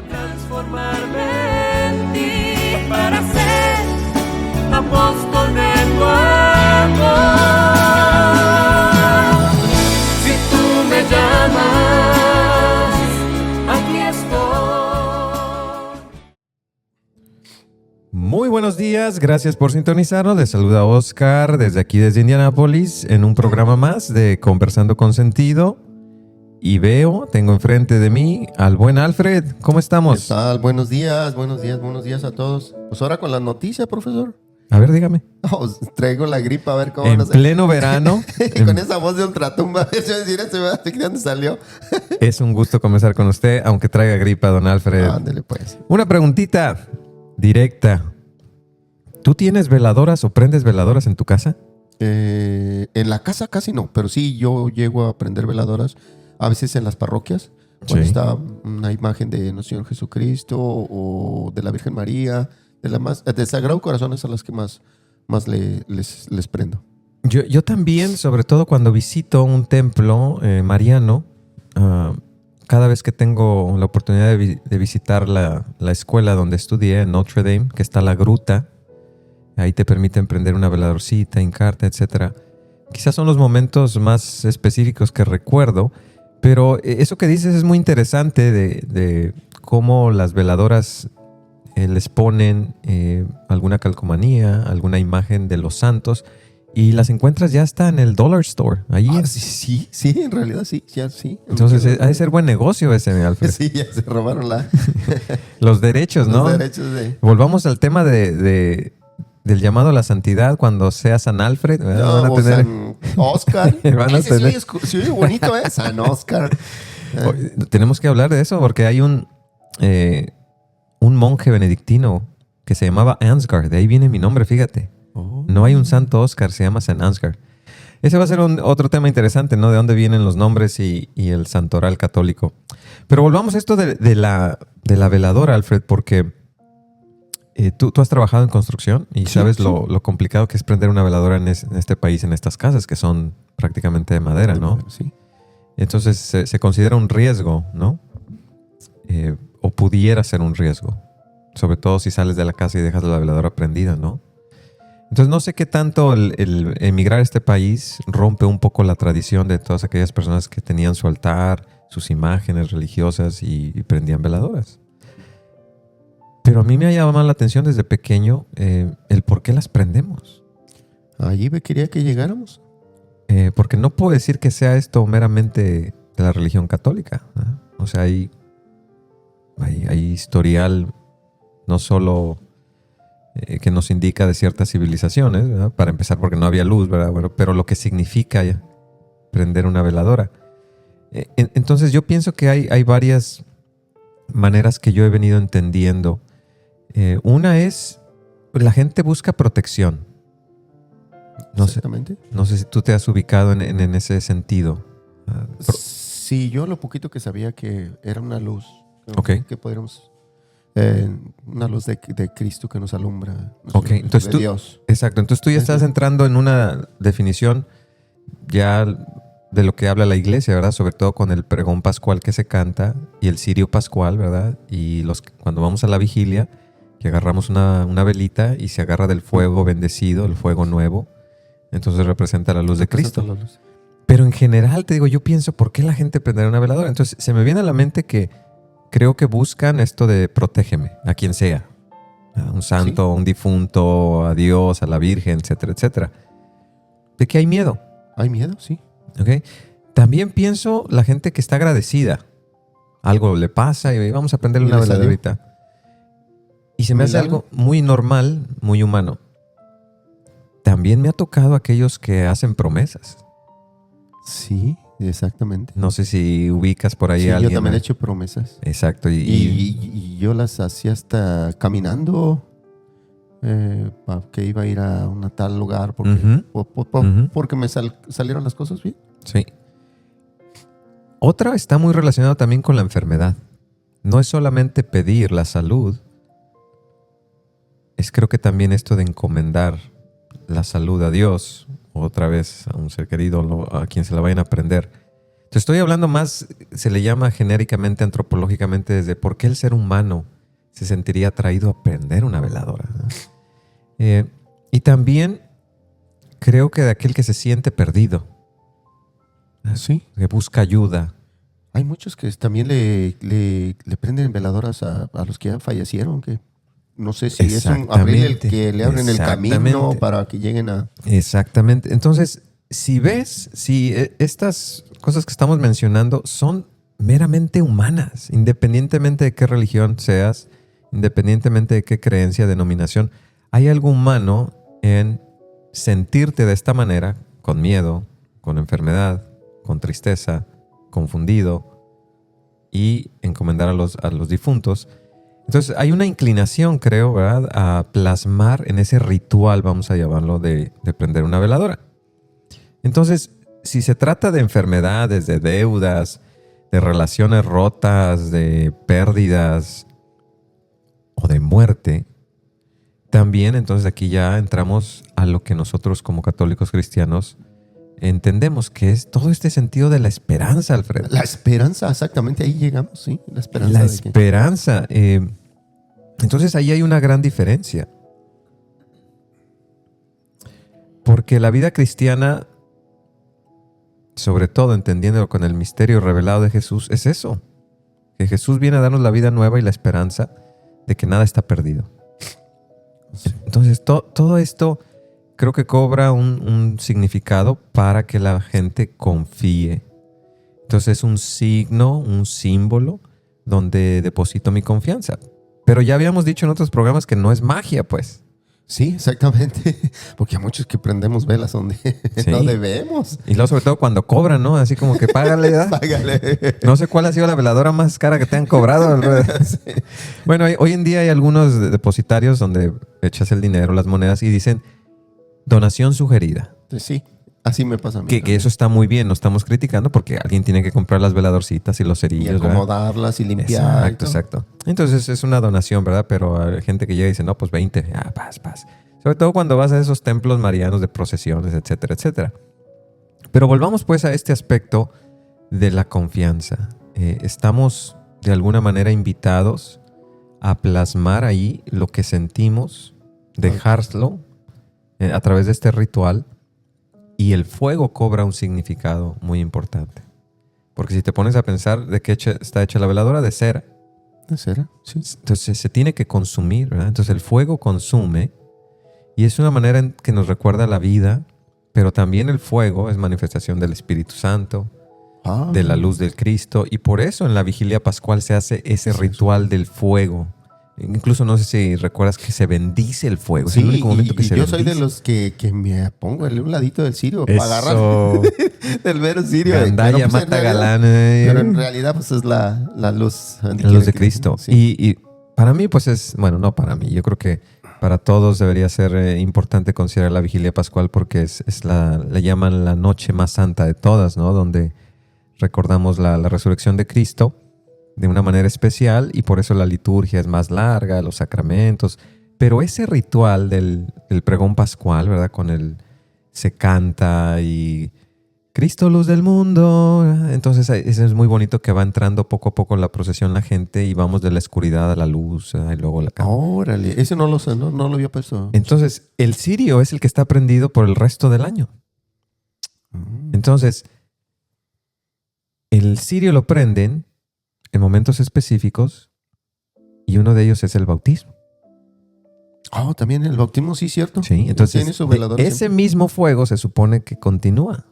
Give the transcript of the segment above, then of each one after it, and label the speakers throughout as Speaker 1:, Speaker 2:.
Speaker 1: transformarme en ti para ser apóstol de tu amor. Si tú me llamas, aquí estoy.
Speaker 2: Muy buenos días, gracias por sintonizarnos. Les saluda Oscar desde aquí, desde Indianápolis, en un programa más de Conversando con Sentido. Y tengo enfrente de mí al buen Alfred. ¿Cómo estamos?
Speaker 3: ¿Qué tal? Buenos días a todos. Pues ahora con la noticia, profesor.
Speaker 2: A ver, dígame.
Speaker 3: Oh, traigo la gripa, a ver cómo
Speaker 2: En
Speaker 3: nos...
Speaker 2: pleno verano.
Speaker 3: Con esa voz de ultratumba, eso es decir, ¿de dónde salió?
Speaker 2: Es un gusto conversar con usted, aunque traiga gripa, don Alfred.
Speaker 3: Ándele, pues.
Speaker 2: Una preguntita directa. ¿Tú tienes veladoras o prendes veladoras en tu casa?
Speaker 3: En la casa casi no, pero sí yo llego a prender veladoras, a veces en las parroquias, cuando
Speaker 2: Sí.
Speaker 3: está una imagen de nuestro Señor Jesucristo o de la Virgen María, de Sagrado Corazón, es a las que más les prendo.
Speaker 2: Yo también, sobre todo cuando visito un templo mariano, cada vez que tengo la oportunidad de visitar la escuela donde estudié, en Notre Dame, que está la gruta, ahí te permiten prender una veladorcita, hincarte, etc. Quizás son los momentos más específicos que recuerdo, pero eso que dices es muy interesante de cómo las veladoras les ponen alguna calcomanía, alguna imagen de los santos, y las encuentras ya hasta en el Dollar Store. Ahí
Speaker 3: Sí, en realidad sí, ya sí.
Speaker 2: Entonces ha de ser buen negocio ese, Alfred.
Speaker 3: Sí, ya se robaron
Speaker 2: Los derechos, ¿no?
Speaker 3: los derechos de...
Speaker 2: Volvamos al tema del llamado a la santidad cuando sea San Alfred.
Speaker 3: No,
Speaker 2: Van a
Speaker 3: o
Speaker 2: tener-
Speaker 3: San Oscar.
Speaker 2: Van a
Speaker 3: Ese
Speaker 2: tener-
Speaker 3: sí oye bonito, ¿eh? San Oscar.
Speaker 2: Tenemos que hablar de eso porque hay un monje benedictino que se llamaba Ansgar. De ahí viene mi nombre, fíjate. No hay un santo Oscar, se llama San Ansgar. Ese va a ser otro tema interesante, ¿no? De dónde vienen los nombres y el santoral católico. Pero volvamos a esto de la veladora, Alfred, porque tú has trabajado en construcción y
Speaker 3: Sí,
Speaker 2: sabes
Speaker 3: sí.
Speaker 2: lo complicado que es prender una veladora en este país, en estas casas que son prácticamente de madera, ¿no?
Speaker 3: Sí.
Speaker 2: Entonces se considera un riesgo, ¿no? O pudiera ser un riesgo. Sobre todo si sales de la casa y dejas la veladora prendida, ¿no? Entonces no sé qué tanto el emigrar a este país rompe un poco la tradición de todas aquellas personas que tenían su altar, sus imágenes religiosas y prendían veladoras. Pero a mí me ha llamado la atención desde pequeño el por qué las prendemos.
Speaker 3: Allí me quería que llegáramos.
Speaker 2: Porque no puedo decir que sea esto meramente de la religión católica, ¿no? O sea, hay historial no solo que nos indica de ciertas civilizaciones, ¿verdad? Para empezar porque no había luz, ¿verdad? Bueno, pero lo que significa prender una veladora. Entonces yo pienso que hay varias maneras que yo he venido entendiendo. Una es, la gente busca protección. No sé,
Speaker 3: Exactamente.
Speaker 2: no sé si tú te has ubicado en ese sentido.
Speaker 3: Sí, yo lo poquito que sabía que era una luz.
Speaker 2: Ok.
Speaker 3: Que podríamos... una luz de Cristo que nos alumbra.
Speaker 2: Ok, entonces
Speaker 3: de Dios.
Speaker 2: Exacto, entonces tú ya estás entrando en una definición ya de lo que habla la iglesia, ¿verdad? Sobre todo con el pregón pascual que se canta y el cirio pascual, ¿verdad? Y cuando vamos a la vigilia, que agarramos una velita y se agarra del fuego bendecido, el fuego nuevo, entonces representa la luz de Cristo.
Speaker 3: Representa la luz.
Speaker 2: Pero en general, te digo, yo pienso, ¿por qué la gente prenderá una veladora? Entonces se me viene a la mente que creo que buscan esto de protégeme, a quien sea. A un santo, un difunto, a Dios, a la Virgen, etcétera, etcétera. ¿De qué hay miedo?
Speaker 3: Hay miedo, sí.
Speaker 2: ¿Ok? También pienso la gente que está agradecida. Algo le pasa y vamos a prenderle
Speaker 3: Y
Speaker 2: una
Speaker 3: le salió.
Speaker 2: veladorita. Y se me hace
Speaker 3: Milagro.
Speaker 2: algo muy normal, muy humano. También me ha tocado aquellos que hacen promesas.
Speaker 3: Sí, exactamente.
Speaker 2: No sé si ubicas por ahí
Speaker 3: Sí,
Speaker 2: a alguien.
Speaker 3: yo también he hecho promesas.
Speaker 2: Exacto.
Speaker 3: Y yo las hacía hasta caminando, que iba a ir a un tal lugar porque,
Speaker 2: Ujú. Ujú.
Speaker 3: porque me salieron las cosas bien.
Speaker 2: Sí. Otra está muy relacionada también con la enfermedad. No es solamente pedir la salud, es creo que también esto de encomendar la salud a Dios, otra vez a un ser querido, a quien se la vayan a prender. Te estoy hablando más, se le llama genéricamente, antropológicamente, desde por qué el ser humano se sentiría atraído a prender una veladora, ¿no? Y también creo que de aquel que se siente perdido,
Speaker 3: Sí.
Speaker 2: que busca ayuda.
Speaker 3: Hay muchos que también le prenden veladoras a los que ya fallecieron, que no sé si es un abrir que le abren el camino
Speaker 2: Exactamente.
Speaker 3: para que lleguen a...
Speaker 2: Exactamente. Entonces, si estas cosas que estamos mencionando son meramente humanas, independientemente de qué religión seas, independientemente de qué creencia, denominación, hay algo humano en sentirte de esta manera, con miedo, con enfermedad, con tristeza, confundido, y encomendar a los difuntos. Entonces hay una inclinación, creo, ¿verdad?, a plasmar en ese ritual, vamos a llamarlo, de prender una veladora. Entonces, si se trata de enfermedades, de deudas, de relaciones rotas, de pérdidas o de muerte, también entonces aquí ya entramos a lo que nosotros como católicos cristianos entendemos, que es todo este sentido de la esperanza, Alfredo.
Speaker 3: La esperanza, exactamente, ahí llegamos, sí. La esperanza.
Speaker 2: La
Speaker 3: de que-
Speaker 2: esperanza. Entonces ahí hay una gran diferencia. Porque la vida cristiana, sobre todo entendiéndolo con el misterio revelado de Jesús, es eso. Que Jesús viene a darnos la vida nueva y la esperanza de que nada está perdido. Entonces todo esto creo que cobra un significado para que la gente confíe. Entonces es un signo, un símbolo donde deposito mi confianza. Pero ya habíamos dicho en otros programas que no es magia, pues.
Speaker 3: Sí, exactamente. Porque hay muchos que prendemos velas donde
Speaker 2: Sí.
Speaker 3: no debemos.
Speaker 2: Y luego sobre todo cuando cobran, ¿no? Así como que págale, ¿verdad?
Speaker 3: Págale.
Speaker 2: No sé cuál ha sido la veladora más cara que te han cobrado, Alfredo. Bueno, hoy en día hay algunos depositarios donde echas el dinero, las monedas y dicen donación sugerida.
Speaker 3: Sí, así me pasa a mí.
Speaker 2: Que eso está muy bien, no estamos criticando porque alguien tiene que comprar las veladorcitas y los
Speaker 3: Y
Speaker 2: cerillos, ¿verdad?
Speaker 3: acomodarlas y limpiar. y
Speaker 2: Exacto,
Speaker 3: todo.
Speaker 2: exacto. Entonces es una donación, ¿verdad? Pero hay gente que llega y dice, no, pues 20, paz. Sobre todo cuando vas a esos templos marianos de procesiones, etcétera, etcétera. Pero volvamos pues a este aspecto de la confianza. Estamos de alguna manera invitados a plasmar ahí lo que sentimos, dejarlo a través de este ritual, y el fuego cobra un significado muy importante. Porque si te pones a pensar de qué está hecha la veladora, de cera.
Speaker 3: ¿De cera? Sí.
Speaker 2: Entonces se tiene que consumir, ¿verdad? Entonces el fuego consume y es una manera en que nos recuerda la vida, pero también el fuego es manifestación del Espíritu Santo,
Speaker 3: Ah,
Speaker 2: de la luz del Cristo, y por eso en la vigilia pascual se hace ese ritual del fuego. Incluso no sé si recuerdas que se bendice el fuego.
Speaker 3: Sí,
Speaker 2: es el único momento que
Speaker 3: y
Speaker 2: se
Speaker 3: yo
Speaker 2: bendice.
Speaker 3: soy de los que me pongo en un ladito del cirio para agarrar
Speaker 2: Eso.
Speaker 3: del mero cirio.
Speaker 2: Gandaya
Speaker 3: Pero, pues,
Speaker 2: mata
Speaker 3: en realidad-
Speaker 2: galán.
Speaker 3: Pero en realidad pues es la luz.
Speaker 2: La luz de Cristo.
Speaker 3: Sí.
Speaker 2: Y para mí, pues es, bueno, no para mí, yo creo que para todos debería ser importante considerar la vigilia pascual porque le llaman la noche más santa de todas, ¿no? Donde recordamos la resurrección de Cristo de una manera especial y por eso la liturgia es más larga, los sacramentos. Pero ese ritual del pregón pascual, ¿verdad? Se canta y Cristo, luz del mundo. Entonces eso es muy bonito que va entrando poco a poco en la procesión la gente y vamos de la oscuridad a la luz, ¿verdad? Y luego la
Speaker 3: Órale, ese no lo sé, no lo había puesto.
Speaker 2: Entonces el cirio es el que está prendido por el resto del año. Entonces el cirio lo prenden en momentos específicos y uno de ellos es el bautismo.
Speaker 3: Oh, también el bautismo, sí, cierto.
Speaker 2: Sí, entonces
Speaker 3: Tiene su velador
Speaker 2: ese
Speaker 3: siempre.
Speaker 2: mismo fuego se supone que continúa.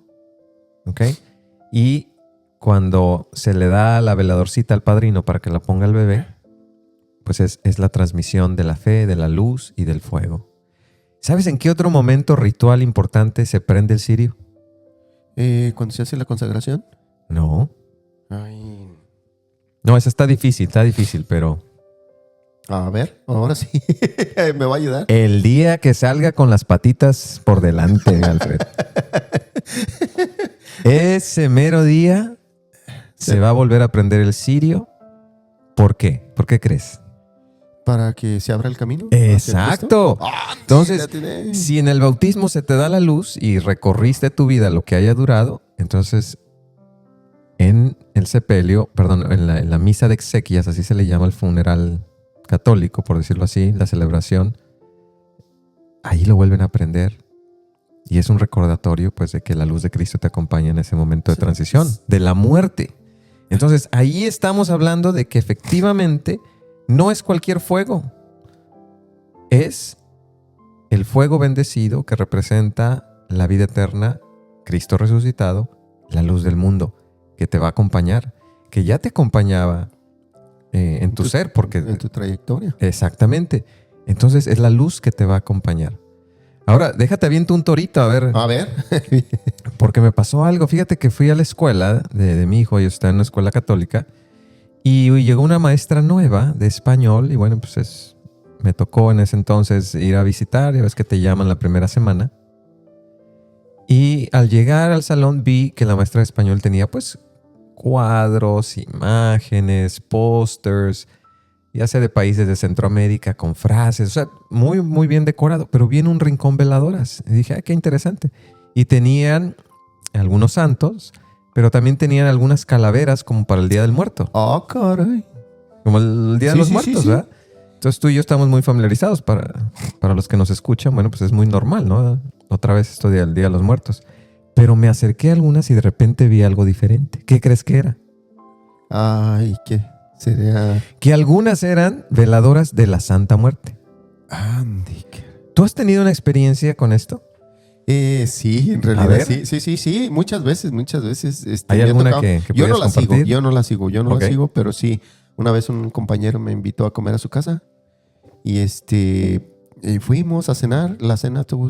Speaker 2: ¿Ok? Y cuando se le da la veladorcita al padrino para que la ponga al bebé, pues es la transmisión de la fe, de la luz y del fuego. ¿Sabes en qué otro momento ritual importante se prende el cirio?
Speaker 3: Cuando se hace la consagración.
Speaker 2: No.
Speaker 3: Ay.
Speaker 2: No, esa está difícil, pero
Speaker 3: A ver, ahora sí. Me va a ayudar.
Speaker 2: el día que salga con las patitas por delante, Alfred. Ese mero día se va a volver a prender el cirio. ¿Por qué? ¿Por qué crees?
Speaker 3: Para que se abra el camino. hacia
Speaker 2: Exacto.
Speaker 3: Cristo. Ah,
Speaker 2: Entonces,
Speaker 3: sí, la atiné.
Speaker 2: si en el bautismo se te da la luz y recorriste tu vida lo que haya durado, entonces en el sepelio, perdón, en la misa de exequias, así se le llama el funeral católico, por decirlo así, la celebración, ahí lo vuelven a prender. Y es un recordatorio, pues, de que la luz de Cristo te acompaña en ese momento de transición, de la muerte. Entonces, ahí estamos hablando de que efectivamente no es cualquier fuego. Es el fuego bendecido que representa la vida eterna, Cristo resucitado, la luz del mundo, que te va a acompañar, que ya te acompañaba en tu ser, porque...
Speaker 3: En tu trayectoria.
Speaker 2: Exactamente. Entonces, es la luz que te va a acompañar. Ahora, déjate aviento un torito, a ver.
Speaker 3: A ver.
Speaker 2: Porque me pasó algo. Fíjate que fui a la escuela de mi hijo, yo estaba en una escuela católica, y llegó una maestra nueva de español, y bueno, pues me tocó en ese entonces ir a visitar, ya ves que te llaman la primera semana. Y al llegar al salón vi que la maestra de español tenía pues cuadros, imágenes, pósters, ya sea de países de Centroamérica, con frases, o sea, muy, muy bien decorado, pero vi en un rincón veladoras. Y dije, qué interesante. Y tenían algunos santos, pero también tenían algunas calaveras como para el Día del Muerto.
Speaker 3: Oh, caray.
Speaker 2: Como el Día de los Muertos, ¿verdad? Entonces tú y yo estamos muy familiarizados. Para los que nos escuchan, bueno, pues es muy normal, ¿no? Otra vez esto del Día de los Muertos. Pero me acerqué a algunas y de repente vi algo diferente. ¿Qué crees que era?
Speaker 3: Ay, ¿qué sería?
Speaker 2: Que algunas eran veladoras de la Santa Muerte.
Speaker 3: Andy.
Speaker 2: ¿Tú has tenido una experiencia con esto?
Speaker 3: Sí, en
Speaker 2: A
Speaker 3: realidad
Speaker 2: ver.
Speaker 3: sí, muchas veces.
Speaker 2: ¿Hay
Speaker 3: me ha
Speaker 2: alguna
Speaker 3: tocado.
Speaker 2: que
Speaker 3: Yo no
Speaker 2: pudieras
Speaker 3: la sigo,
Speaker 2: compartir?
Speaker 3: yo no la sigo,
Speaker 2: Ok.
Speaker 3: pero sí, una vez un compañero me invitó a comer a su casa y fuimos a cenar. La cena tuvo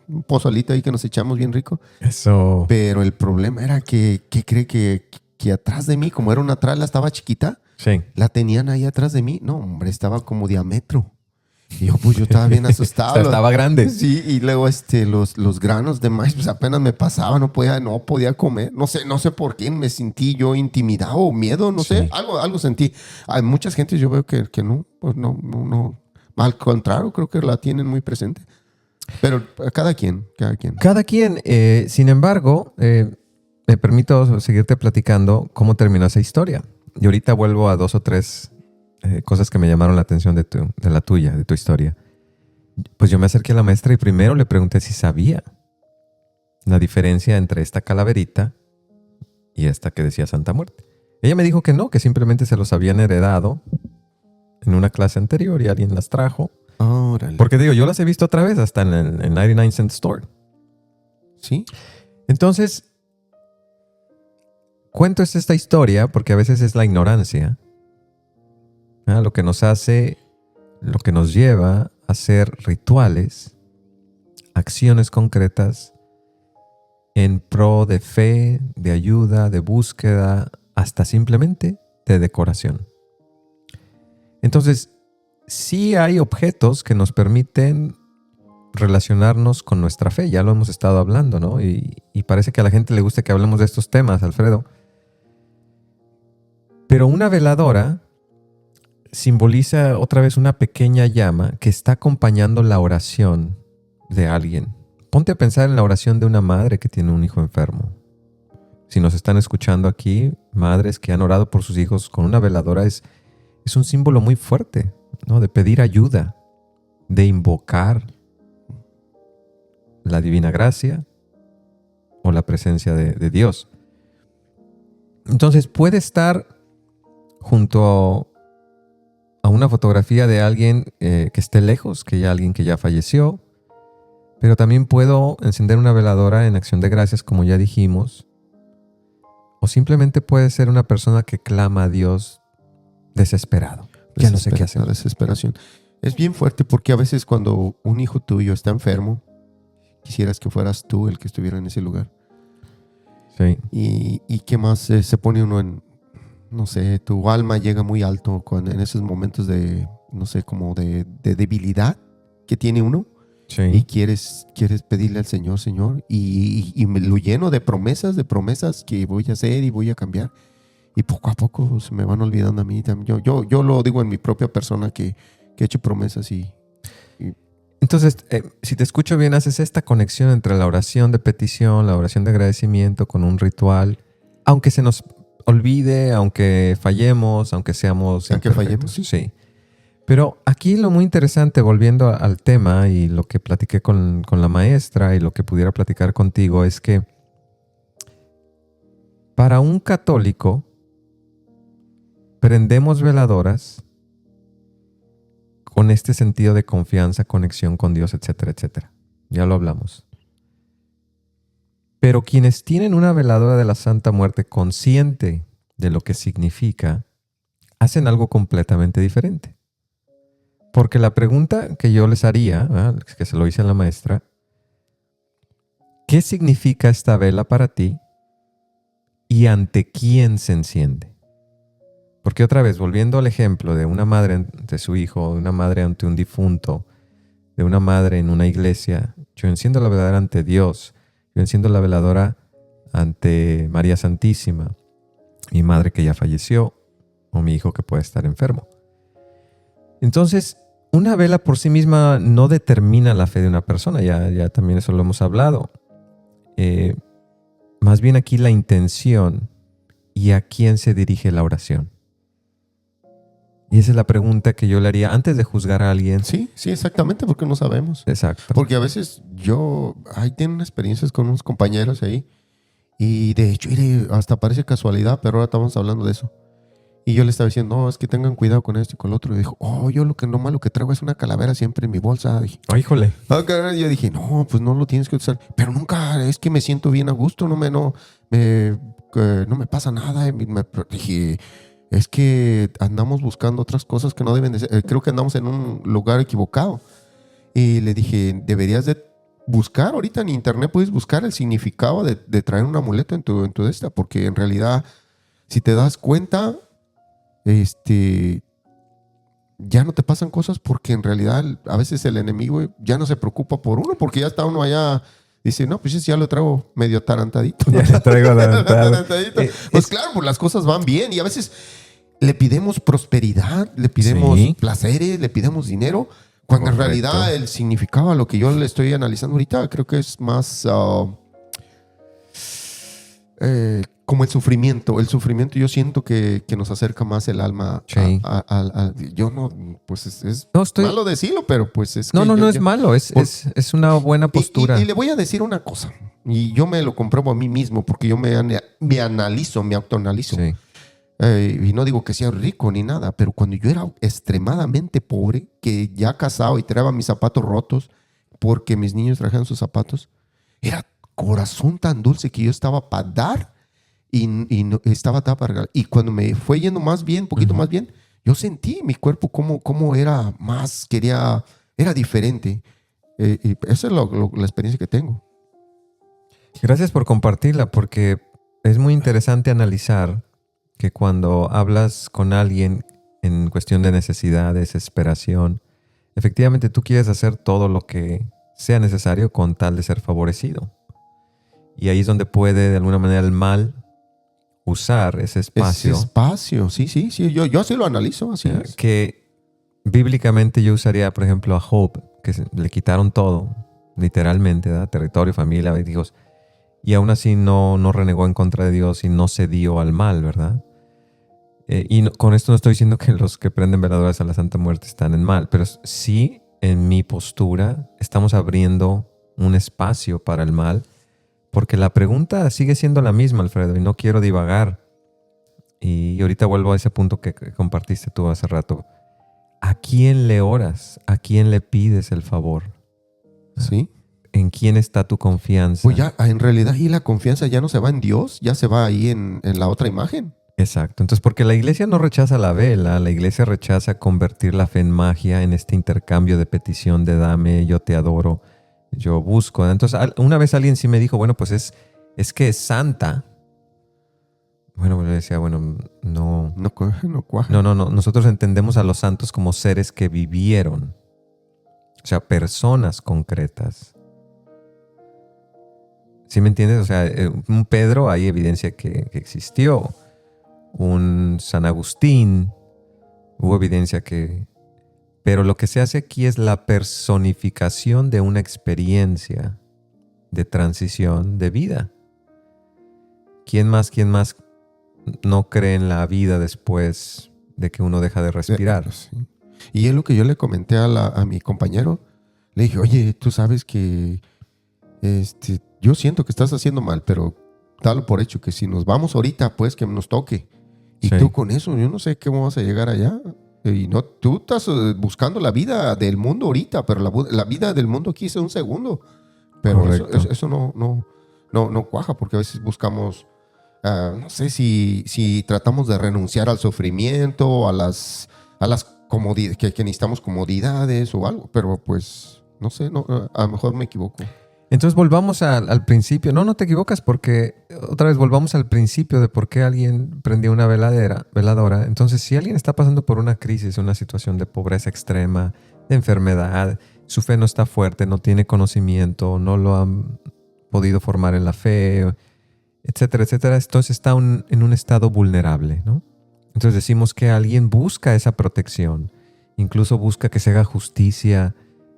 Speaker 3: un pozolito ahí que nos echamos bien rico,
Speaker 2: Eso.
Speaker 3: pero el problema era que cree que atrás de mí, como era una trala, estaba chiquita,
Speaker 2: Sí.
Speaker 3: la tenían ahí atrás de mí. No, hombre, estaba como diámetro. Y yo estaba bien
Speaker 2: O
Speaker 3: asustado.
Speaker 2: sea, estaba grande.
Speaker 3: Sí, y luego los granos de maíz pues apenas me pasaban, no podía comer. No sé por qué me sentí yo intimidado o miedo, no sé, algo sentí. Hay muchas gentes yo veo que no, pues no. Al contrario, creo que la tienen muy presente. Pero cada quien.
Speaker 2: Cada quien. Sin embargo, me permito seguirte platicando cómo terminó esa historia. Y ahorita vuelvo a 2 o 3 cosas que me llamaron la atención de tu historia. Pues yo me acerqué a la maestra y primero le pregunté si sabía la diferencia entre esta calaverita y esta que decía Santa Muerte. Ella me dijo que no, que simplemente se los habían heredado en una clase anterior y alguien las trajo.
Speaker 3: Órale.
Speaker 2: Porque digo, yo las he visto otra vez hasta en el 99 Cent Store.
Speaker 3: Sí.
Speaker 2: Entonces, cuento esta historia porque a veces es la ignorancia, lo que nos hace, lo que nos lleva a hacer rituales, acciones concretas en pro de fe, de ayuda, de búsqueda, hasta simplemente de decoración. Entonces, sí hay objetos que nos permiten relacionarnos con nuestra fe. Ya lo hemos estado hablando, ¿no? Y parece que a la gente le gusta que hablemos de estos temas, Alfredo. Pero una veladora simboliza otra vez una pequeña llama que está acompañando la oración de alguien. Ponte a pensar en la oración de una madre que tiene un hijo enfermo. Si nos están escuchando aquí, madres que han orado por sus hijos con una veladora, es un símbolo muy fuerte, ¿no? De pedir ayuda, de invocar la divina gracia o la presencia de Dios. Entonces puede estar junto a una fotografía de alguien que esté lejos, que ya alguien que ya falleció, pero también puedo encender una veladora en acción de gracias, como ya dijimos, o simplemente puede ser una persona que clama a Dios desesperado. Ya no sé qué hacer.
Speaker 3: La desesperación. Es bien fuerte porque a veces cuando un hijo tuyo está enfermo, quisieras que fueras tú el que estuviera en ese lugar.
Speaker 2: Sí.
Speaker 3: Y qué más se pone uno en, no sé, tu alma llega muy alto en esos momentos de, no sé, como de debilidad que tiene uno.
Speaker 2: Sí.
Speaker 3: Y quieres pedirle al Señor, y me lo lleno de promesas que voy a hacer y voy a cambiar. Y poco a poco se me van olvidando a mí también. Yo lo digo en mi propia persona que he hecho promesas y
Speaker 2: Entonces, si te escucho bien, haces esta conexión entre la oración de petición, la oración de agradecimiento con un ritual, aunque se nos olvide, aunque fallemos, aunque seamos
Speaker 3: Aunque
Speaker 2: imperfectos.
Speaker 3: fallemos, sí.
Speaker 2: Sí. Pero aquí lo muy interesante, volviendo al tema y lo que platiqué con la maestra y lo que pudiera platicar contigo, es que para un católico prendemos veladoras con este sentido de confianza, conexión con Dios, etcétera, etcétera. Ya lo hablamos. Pero quienes tienen una veladora de la Santa Muerte consciente de lo que significa, hacen algo completamente diferente. Porque la pregunta que yo les haría, que se lo hice a la maestra, ¿qué significa esta vela para ti y ante quién se enciende? Porque otra vez, volviendo al ejemplo de una madre ante su hijo, de una madre ante un difunto, de una madre en una iglesia, yo enciendo la veladora ante Dios, yo enciendo la veladora ante María Santísima, mi madre que ya falleció, o mi hijo que puede estar enfermo. Entonces, una vela por sí misma no determina la fe de una persona, ya también eso lo hemos hablado. Más bien aquí la intención y a quién se dirige la oración. Y esa es la pregunta que yo le haría antes de juzgar a alguien.
Speaker 3: Sí, exactamente, porque no sabemos.
Speaker 2: Exacto.
Speaker 3: Porque a veces tengo unas experiencias con unos compañeros ahí y de hecho, hasta parece casualidad, pero ahora estamos hablando de eso. Y yo le estaba diciendo, no, es que tengan cuidado con esto y con lo otro. Y dijo, yo lo malo que traigo es una calavera siempre en mi bolsa. Dije,
Speaker 2: Oh, híjole.
Speaker 3: caray. Yo dije, no, pues no lo tienes que usar. Pero nunca, es que me siento bien a gusto, no me pasa nada. Dije, es que andamos buscando otras cosas que no deben de ser. Creo que andamos en un lugar equivocado. Y le dije, deberías de buscar, ahorita en internet puedes buscar el significado de traer un amuleto en tu esta, porque en realidad, si te das cuenta, ya no te pasan cosas porque en realidad a veces el enemigo ya no se preocupa por uno, porque ya está uno allá. Dice, no, pues ya lo traigo medio atarantadito.
Speaker 2: Ya le traigo atarantado.
Speaker 3: Pues claro, pues las cosas van bien y a veces le pidemos prosperidad, le pidemos
Speaker 2: Sí.
Speaker 3: placeres, le pidemos dinero, cuando
Speaker 2: Correcto.
Speaker 3: en realidad el significado a lo que yo le estoy analizando ahorita creo que es más como el sufrimiento. El sufrimiento yo siento que nos acerca más el alma
Speaker 2: Sí.
Speaker 3: yo no, pues es
Speaker 2: No, estoy...
Speaker 3: malo decirlo, pero pues es
Speaker 2: No,
Speaker 3: que
Speaker 2: no es malo. Es una buena postura.
Speaker 3: y le voy a decir una cosa, y yo me lo compruebo a mí mismo, porque yo me analizo, me autoanalizo.
Speaker 2: Sí.
Speaker 3: Y no digo que sea rico ni nada, pero cuando yo era extremadamente pobre, que ya casado y traía mis zapatos rotos, porque mis niños trajeron sus zapatos, era corazón tan dulce que yo estaba para dar y no, estaba para regalar. Y cuando me fue yendo más bien, poquito más bien, yo sentí mi cuerpo como era más, era diferente. Y esa es la experiencia que tengo.
Speaker 2: Gracias por compartirla, porque es muy interesante analizar que cuando hablas con alguien en cuestión de necesidad, desesperación, efectivamente tú quieres hacer todo lo que sea necesario con tal de ser favorecido. Y ahí es donde puede de alguna manera el mal usar ese espacio.
Speaker 3: Ese espacio, sí. Yo así lo analizo, así es.
Speaker 2: Que bíblicamente yo usaría, por ejemplo, a Job, que le quitaron todo, literalmente, ¿verdad? Territorio, familia, hijos. Y aún así no renegó en contra de Dios y no cedió al mal, ¿verdad? Con esto no estoy diciendo que los que prenden veladoras a la Santa Muerte están en mal, pero sí, en mi postura, estamos abriendo un espacio para el mal, porque la pregunta sigue siendo la misma, Alfredo, y no quiero divagar. Y ahorita vuelvo a ese punto que compartiste tú hace rato. ¿A quién le oras? ¿A quién le pides el favor?
Speaker 3: Sí.
Speaker 2: ¿En quién está tu confianza?
Speaker 3: Pues ya, en realidad, y la confianza ya no se va en Dios, ya se va ahí en la otra imagen.
Speaker 2: Exacto. Entonces, porque la iglesia no rechaza la vela, la iglesia rechaza convertir la fe en magia, en este intercambio de petición de dame, yo te adoro, yo busco. Entonces, una vez alguien sí me dijo, bueno, pues es que es santa. Bueno, yo decía, bueno, no.
Speaker 3: No cuaja.
Speaker 2: No. Nosotros entendemos a los santos como seres que vivieron. O sea, personas concretas. ¿Sí me entiendes? O sea, un Pedro hay evidencia que existió. Un San Agustín, hubo evidencia que... Pero lo que se hace aquí es la personificación de una experiencia de transición de vida. ¿Quién más no cree en la vida después de que uno deja de respirar.
Speaker 3: Sí. Y es lo que yo le comenté a mi compañero. Le dije, oye, tú sabes que yo siento que estás haciendo mal, pero dalo por hecho que si nos vamos ahorita, pues que nos toque. Y
Speaker 2: Sí.
Speaker 3: tú con eso, yo no sé cómo vas a llegar allá. Y no, tú estás buscando la vida del mundo ahorita, pero la vida del mundo aquí es un segundo. Pero eso no cuaja, porque a veces buscamos, no sé si tratamos de renunciar al sufrimiento, a las comodidades, que necesitamos comodidades o algo, pero pues no sé, a lo mejor me equivoco.
Speaker 2: Entonces volvamos al principio. No te equivocas, porque otra vez volvamos al principio de por qué alguien prendió una veladora. Entonces, si alguien está pasando por una crisis, una situación de pobreza extrema, de enfermedad, su fe no está fuerte, no tiene conocimiento, no lo han podido formar en la fe, etcétera, etcétera, entonces está en un estado vulnerable, ¿no? Entonces decimos que alguien busca esa protección, incluso busca que se haga justicia,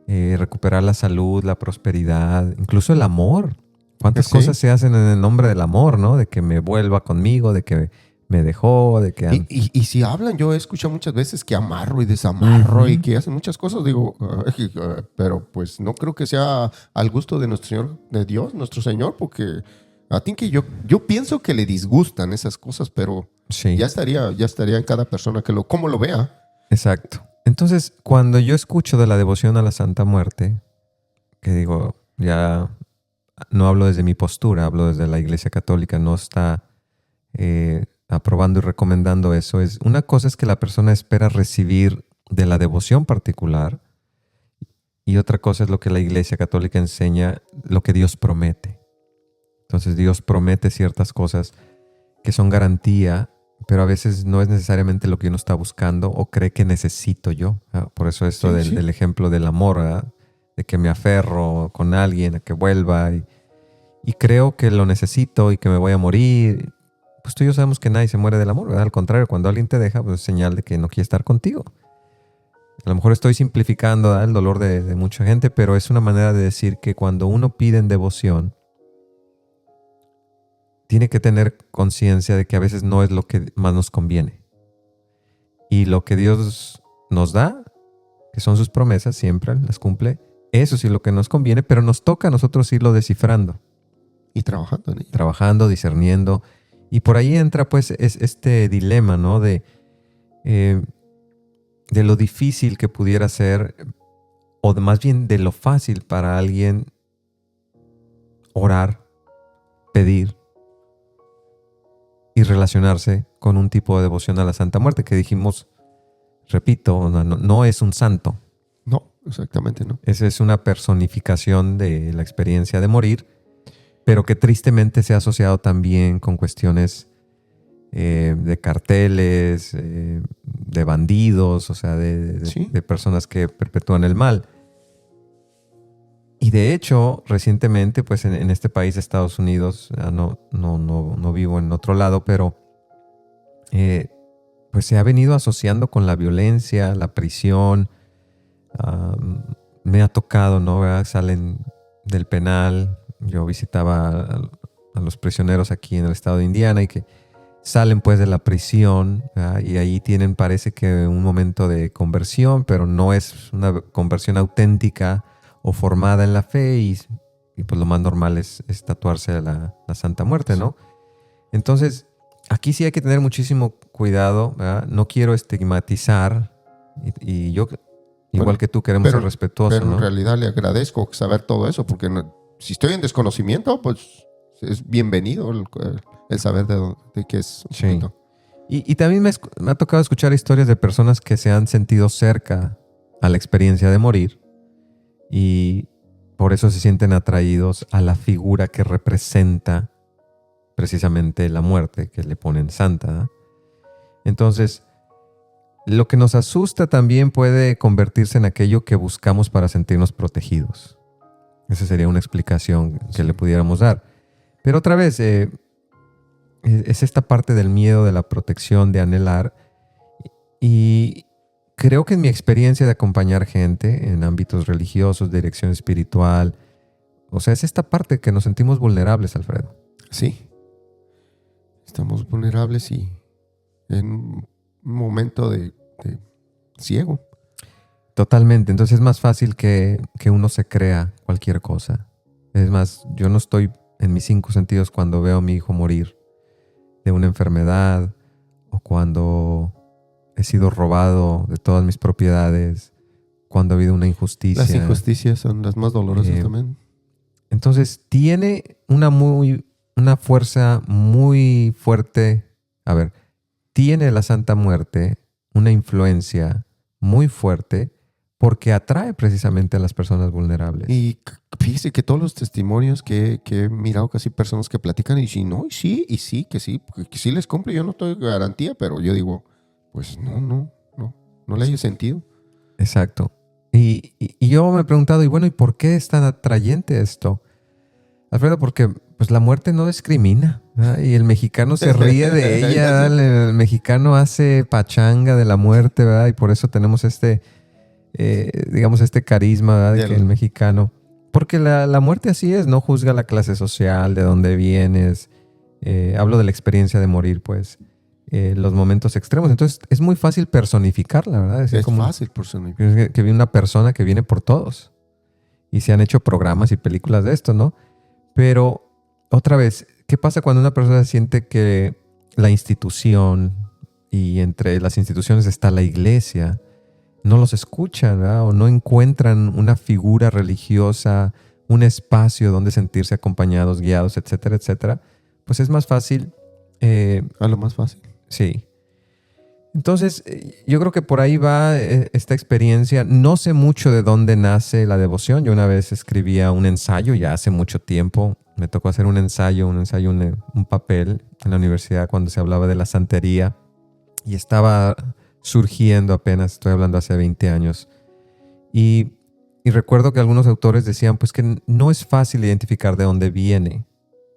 Speaker 2: recuperar la salud, la prosperidad, incluso el amor. ¿Cuántas cosas se hacen en el nombre del amor, ¿no? De que me vuelva conmigo, de que me dejó, de que...
Speaker 3: Y si hablan, yo he escuchado muchas veces que amarro y desamarro y que hacen muchas cosas. Digo, pero pues no creo que sea al gusto de nuestro Señor, de Dios, nuestro Señor, porque a ti que yo pienso que le disgustan esas cosas, pero
Speaker 2: Sí.
Speaker 3: ya estaría en cada persona cómo lo vea.
Speaker 2: Exacto. Entonces, cuando yo escucho de la devoción a la Santa Muerte, que digo, ya no hablo desde mi postura, hablo desde la Iglesia Católica, no está aprobando y recomendando eso. Una cosa es que la persona espera recibir de la devoción particular, y otra cosa es lo que la Iglesia Católica enseña, lo que Dios promete. Entonces Dios promete ciertas cosas que son garantía, pero a veces no es necesariamente lo que uno está buscando o cree que necesito yo. Por eso esto del ejemplo del amor, ¿verdad? De que me aferro con alguien a que vuelva y creo que lo necesito y que me voy a morir. Pues tú y yo sabemos que nadie se muere del amor, ¿verdad? Al contrario, cuando alguien te deja, pues es señal de que no quiere estar contigo. A lo mejor estoy simplificando, ¿verdad?, el dolor de mucha gente, pero es una manera de decir que cuando uno pide en devoción, tiene que tener conciencia de que a veces no es lo que más nos conviene. Y lo que Dios nos da, que son sus promesas, siempre las cumple, eso sí es lo que nos conviene, pero nos toca a nosotros irlo descifrando.
Speaker 3: Y trabajando en ello.
Speaker 2: Trabajando, discerniendo. Y por ahí entra pues este dilema, ¿no? De lo difícil que pudiera ser, o más bien de lo fácil para alguien orar, pedir y relacionarse con un tipo de devoción a la Santa Muerte que dijimos, repito, no es un santo.
Speaker 3: No, exactamente no.
Speaker 2: Esa es una personificación de la experiencia de morir, pero que tristemente se ha asociado también con cuestiones de carteles, de bandidos, o sea, de personas que perpetúan el mal. Y de hecho, recientemente, pues en este país de Estados Unidos, no vivo en otro lado, pero pues se ha venido asociando con la violencia, la prisión. Me ha tocado, ¿no? ¿Verdad? Salen del penal. Yo visitaba a los prisioneros aquí en el estado de Indiana y que salen pues de la prisión, ¿verdad? Y ahí tienen, parece que un momento de conversión, pero no es una conversión auténtica o formada en la fe y pues lo más normal es tatuarse la Santa Muerte, ¿no? Entonces, aquí sí hay que tener muchísimo cuidado, ¿verdad? No quiero estigmatizar y yo, igual que tú, queremos ser respetuosos,
Speaker 3: pero
Speaker 2: ¿no?
Speaker 3: en realidad le agradezco saber todo eso, porque si estoy en desconocimiento, pues es bienvenido el saber de qué es.
Speaker 2: Sí. Y también me ha tocado escuchar historias de personas que se han sentido cerca a la experiencia de morir y por eso se sienten atraídos a la figura que representa precisamente la muerte, que le ponen santa, ¿eh? Entonces, lo que nos asusta también puede convertirse en aquello que buscamos para sentirnos protegidos. Esa sería una explicación que le pudiéramos dar. Pero otra vez, es esta parte del miedo, de la protección, de anhelar. Y creo que en mi experiencia de acompañar gente en ámbitos religiosos, de dirección espiritual, o sea, es esta parte que nos sentimos vulnerables, Alfredo.
Speaker 3: Sí. Estamos vulnerables y en un momento de ciego.
Speaker 2: Totalmente. Entonces es más fácil que uno se crea cualquier cosa. Es más, yo no estoy en mis 5 sentidos cuando veo a mi hijo morir de una enfermedad o cuando he sido robado de todas mis propiedades, cuando ha habido una injusticia.
Speaker 3: Las injusticias son las más dolorosas también.
Speaker 2: Entonces tiene una fuerza muy fuerte. A ver, tiene la Santa Muerte una influencia muy fuerte porque atrae precisamente a las personas vulnerables.
Speaker 3: Y fíjese que todos los testimonios que he mirado, casi personas que platican y sí, no, y sí, que sí les cumple. Yo no estoy garantía, pero yo digo, pues no le hay sentido.
Speaker 2: Exacto. Y yo me he preguntado, y bueno, ¿y por qué es tan atrayente esto? Alfredo, porque pues la muerte no discrimina, ¿verdad? Y el mexicano se ríe de ella, ¿verdad? El mexicano hace pachanga de la muerte, ¿verdad? Y por eso tenemos este carisma, ¿verdad? De que el mexicano, porque la muerte así es, no juzga la clase social, de dónde vienes. Hablo de la experiencia de morir, pues, los momentos extremos. Entonces es muy fácil personificarla, ¿verdad?
Speaker 3: Es fácil personificar.
Speaker 2: Que viene una persona que viene por todos. Y se han hecho programas y películas de esto, ¿no? Pero, otra vez, ¿qué pasa cuando una persona siente que la institución, y entre las instituciones está la iglesia, no los escuchan, ¿verdad? O no encuentran una figura religiosa, un espacio donde sentirse acompañados, guiados, etcétera, etcétera? Pues es más fácil.
Speaker 3: A lo más fácil.
Speaker 2: Sí. Entonces, yo creo que por ahí va esta experiencia. No sé mucho de dónde nace la devoción. Yo una vez escribía un ensayo, ya hace mucho tiempo. Me tocó hacer un papel en la universidad cuando se hablaba de la santería. Y estaba surgiendo apenas, estoy hablando hace 20 años. Y recuerdo que algunos autores decían pues que no es fácil identificar de dónde viene.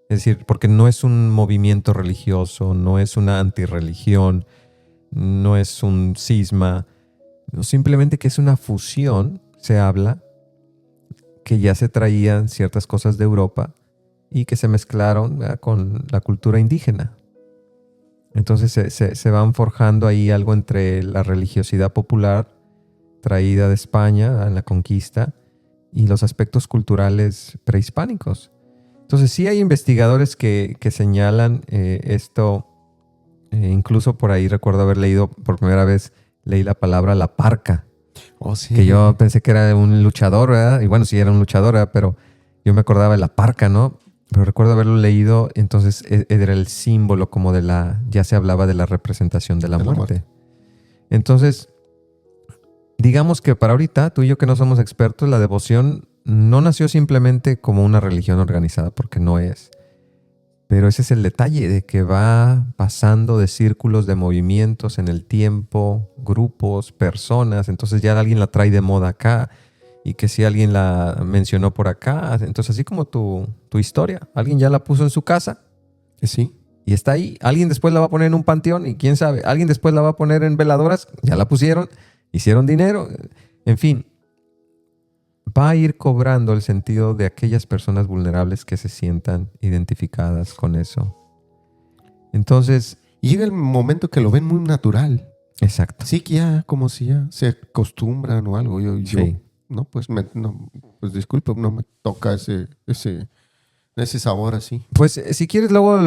Speaker 2: Es decir, porque no es un movimiento religioso, no es una antirreligión, no es un cisma, no, simplemente que es una fusión, se habla, que ya se traían ciertas cosas de Europa y que se mezclaron, ¿verdad?, con la cultura indígena. Entonces se van forjando ahí algo entre la religiosidad popular traída de España en la conquista y los aspectos culturales prehispánicos. Entonces sí hay investigadores que señalan esto. Incluso por ahí recuerdo haber leído por primera vez, leí la palabra la parca.
Speaker 3: Oh, sí.
Speaker 2: Que yo pensé que era un luchador, ¿verdad? Y bueno, sí era un luchador, ¿verdad? Pero yo me acordaba de la parca, ¿no? Pero recuerdo haberlo leído, entonces era el símbolo como ya se hablaba de la representación de la muerte. Entonces, digamos que para ahorita, tú y yo que no somos expertos, la devoción no nació simplemente como una religión organizada, porque no es. Pero ese es el detalle de que va pasando de círculos de movimientos en el tiempo, grupos, personas. Entonces ya alguien la trae de moda acá y que si alguien la mencionó por acá. Entonces así como tu historia, alguien ya la puso en su casa.
Speaker 3: Sí.
Speaker 2: Y está ahí. Alguien después la va a poner en un panteón y quién sabe. Alguien después la va a poner en veladoras. Ya la pusieron, hicieron dinero. En fin. Va a ir cobrando el sentido de aquellas personas vulnerables que se sientan identificadas con eso. Entonces...
Speaker 3: llega el momento que lo ven muy natural.
Speaker 2: Exacto.
Speaker 3: Sí, que ya como si ya se acostumbran o algo.
Speaker 2: Sí.
Speaker 3: Pues disculpe, no me toca ese sabor así.
Speaker 2: Pues si quieres luego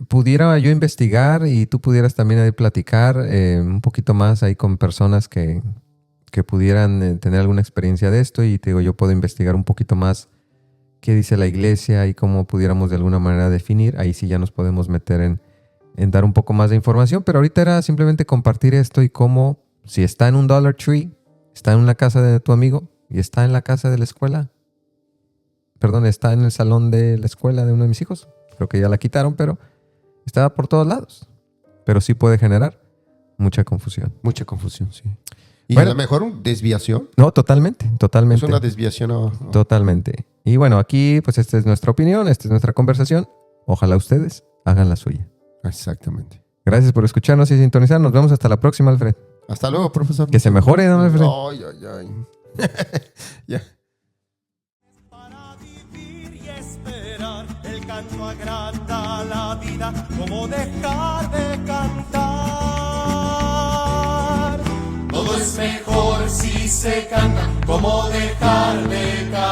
Speaker 2: pudiera yo investigar y tú pudieras también ahí platicar un poquito más ahí con personas que pudieran tener alguna experiencia de esto y te digo, yo puedo investigar un poquito más qué dice la iglesia y cómo pudiéramos de alguna manera definir. Ahí sí ya nos podemos meter en dar un poco más de información, pero ahorita era simplemente compartir esto y cómo, si está en un Dollar Tree, está en una casa de tu amigo y está en la casa de la escuela, está en el salón de la escuela de uno de mis hijos, creo que ya la quitaron, pero está por todos lados, pero sí puede generar mucha confusión.
Speaker 3: Mucha confusión, sí. Y
Speaker 2: bueno,
Speaker 3: a lo mejor desviación.
Speaker 2: No, totalmente.
Speaker 3: Es una desviación.
Speaker 2: Totalmente. Y bueno, aquí pues esta es nuestra opinión, esta es nuestra conversación. Ojalá ustedes hagan la suya.
Speaker 3: Exactamente.
Speaker 2: Gracias por escucharnos y sintonizar. Nos vemos hasta la próxima, Alfred.
Speaker 3: Hasta luego, profesor.
Speaker 2: Que se mejore, don Alfred.
Speaker 3: Ay. Ya.
Speaker 4: Para vivir y esperar, el canto agranda la vida. ¿Cómo dejar de cantar?
Speaker 1: Todo es mejor si se canta. ¿Cómo dejar de cantar?